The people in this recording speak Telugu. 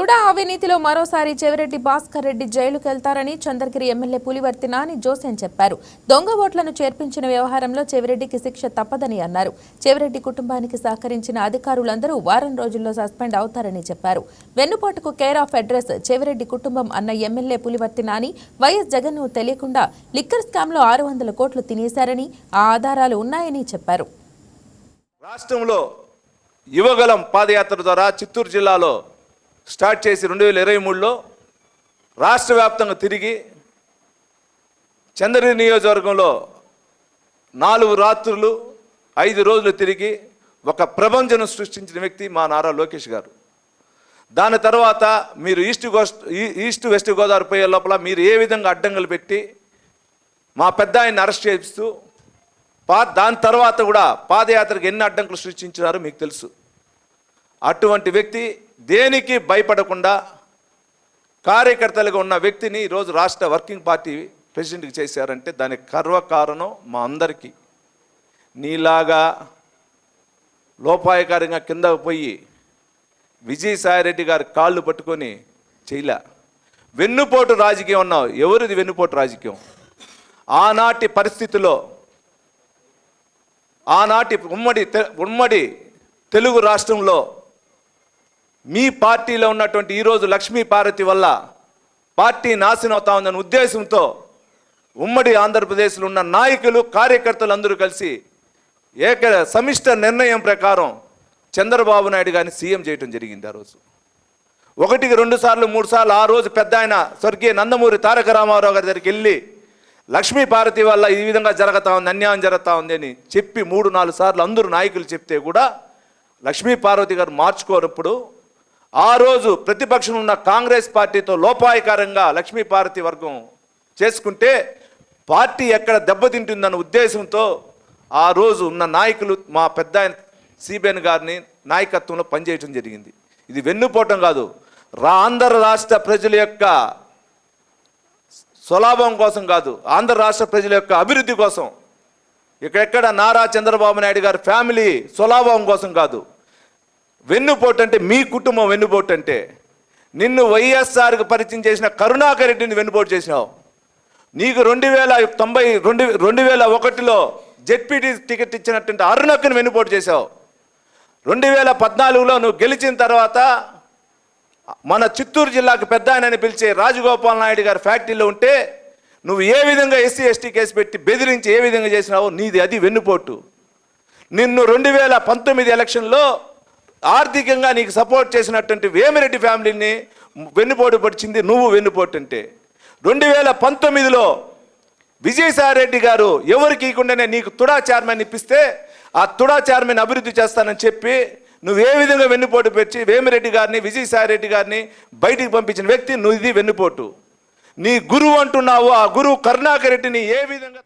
ముడా అవినీతిలో మరోసారి చెవిరెడ్డి భాస్కర్ రెడ్డి జైలుకు వెళ్తారని చంద్రగిరి ఎమ్మెల్యే పులివర్తి నాని జోసెన్ చెప్పారు. దొంగ ఓట్లను చేర్పించిన వ్యవహారంలో చెవిరెడ్డికి శిక్ష తప్పదని అన్నారు. చెవిరెడ్డి కుటుంబానికి సహకరించిన అధికారులందరూ వారం రోజుల్లో సస్పెండ్ అవుతారని చెప్పారు. వెన్నుపోటుకు కేర్ ఆఫ్ అడ్రస్ చెవిరెడ్డి కుటుంబం అన్న ఎమ్మెల్యే పులివర్తి నాని వైఎస్ జగన్ను తెలియకుండా లిక్కర్ స్కామ్లో 600 కోట్లు తినేశారని, ఆ ఆధారాలు ఉన్నాయని చెప్పారు. రాష్ట్రంలో యువగలం పాదయాత్ర ద్వారా చిత్తూరు జిల్లాలో స్టార్ట్ చేసి 2023లో రాష్ట్ర వ్యాప్తంగా తిరిగి చంద్రగిరి నియోజకవర్గంలో 4 రాత్రులు 5 రోజులు తిరిగి ఒక ప్రపంచం సృష్టించిన వ్యక్తి మా నారా లోకేష్ గారు. దాని తర్వాత మీరు ఈస్ట్ వెస్ట్ గోదావరి పోయే లోపల మీరు ఏ విధంగా అడ్డంకులు పెట్టి మా పెద్ద ఆయన్ని అరెస్ట్ చేస్తూ దాని తర్వాత కూడా పాదయాత్రకు ఎన్ని అడ్డంకులు సృష్టించారో మీకు తెలుసు. అటువంటి వ్యక్తి దేనికి భయపడకుండా కార్యకర్తలుగా ఉన్న వ్యక్తిని ఈరోజు రాష్ట్ర వర్కింగ్ పార్టీ ప్రెసిడెంట్కి చేశారంటే దానికి గర్వకారణం మా అందరికీ. నీలాగా లోపాయకారంగా కిందకు పోయి విజయసాయిరెడ్డి గారి కాళ్ళు పట్టుకొని చేయలే. వెన్నుపోటు రాజకీయం అన్నావు. ఎవరిది వెన్నుపోటు రాజకీయం? ఆనాటి పరిస్థితిలో ఆనాటి ఉమ్మడి తెలుగు రాష్ట్రంలో మీ పార్టీలో ఉన్నటువంటి ఈరోజు లక్ష్మీ పార్వతి వల్ల పార్టీ నాశనం అవుతా ఉందనే ఉద్దేశంతో ఉమ్మడి ఆంధ్రప్రదేశ్లో ఉన్న నాయకులు కార్యకర్తలు అందరూ కలిసి సమిష్ట నిర్ణయం ప్రకారం చంద్రబాబు నాయుడు గారిని సీఎం చేయడం జరిగింది. ఆ రోజు 1, 2 సార్లు 3 సార్లు ఆ రోజు పెద్ద ఆయన స్వర్గీయ నందమూరి తారక రామారావు గారి దగ్గరికి వెళ్ళి లక్ష్మీ పార్వతి వల్ల ఈ విధంగా జరుగుతూ ఉంది, అన్యాయం జరుగుతూ ఉంది అని చెప్పి 3, 4 సార్లు అందరూ నాయకులు చెప్తే కూడా లక్ష్మీ పార్వతి గారు మార్చుకోనప్పుడు ఆ రోజు ప్రతిపక్షం ఉన్న కాంగ్రెస్ పార్టీతో లోపాయకారంగా లక్ష్మీ పార్వతి వర్గం చేసుకుంటే పార్టీ ఎక్కడ దెబ్బతింటుందన్న ఉద్దేశంతో ఆ రోజు ఉన్న నాయకులు మా పెద్ద ఆయన సిబిఎన్ గారిని నాయకత్వంలో పనిచేయడం జరిగింది. ఇది వెన్నుపోవటం కాదు, ఆంధ్ర రాష్ట్ర ప్రజల యొక్క స్వలాభం కోసం కాదు, ఆంధ్ర రాష్ట్ర ప్రజల యొక్క అభివృద్ధి కోసం. ఇక్కడెక్కడ నారా చంద్రబాబు నాయుడు గారి ఫ్యామిలీ స్వలాభం కోసం కాదు. వెన్నుపోటు అంటే మీ కుటుంబం వెన్నుపోటు అంటే నిన్ను వైఎస్ఆర్కి పరిచయం చేసిన కరుణాకర్ రెడ్డిని వెన్నుపోటు చేసినావు. నీకు 2001లో జెడ్పీటీ టికెట్ ఇచ్చినటువంటి అరుణక్కని వెన్నుపోటు చేశావు. 2014లో నువ్వు గెలిచిన తర్వాత మన చిత్తూరు జిల్లాకు పెద్ద ఆయనని పిలిచే రాజగోపాల్ నాయుడు గారి ఫ్యాక్టరీలో ఉంటే నువ్వు ఏ విధంగా SC ST కేసు పెట్టి బెదిరించి ఏ విధంగా చేసినావో నీది అది వెన్నుపోటు. నిన్ను 2019 ఎలక్షన్లో ఆర్థికంగా నీకు సపోర్ట్ చేసినటువంటి వేమిరెడ్డి ఫ్యామిలీని వెన్నుపోటు పడిచింది నువ్వు. వెన్నుపోటు అంటే 2019లో విజయసాయిరెడ్డి గారు ఎవరికి ఇవ్వకుండానే నీకు తుడా చైర్మన్ ఇప్పిస్తే ఆ తుడా చైర్మన్ అభివృద్ధి చేస్తానని చెప్పి నువ్వు ఏ విధంగా వెన్నుపోటు పెట్టి వేమిరెడ్డి గారిని విజయసాయిరెడ్డి గారిని బయటికి పంపించిన వ్యక్తి నువ్వు. ఇది వెన్నుపోటు. నీ గురువు అంటున్నావు, ఆ గురువు కరుణాకర్ రెడ్డిని ఏ విధంగా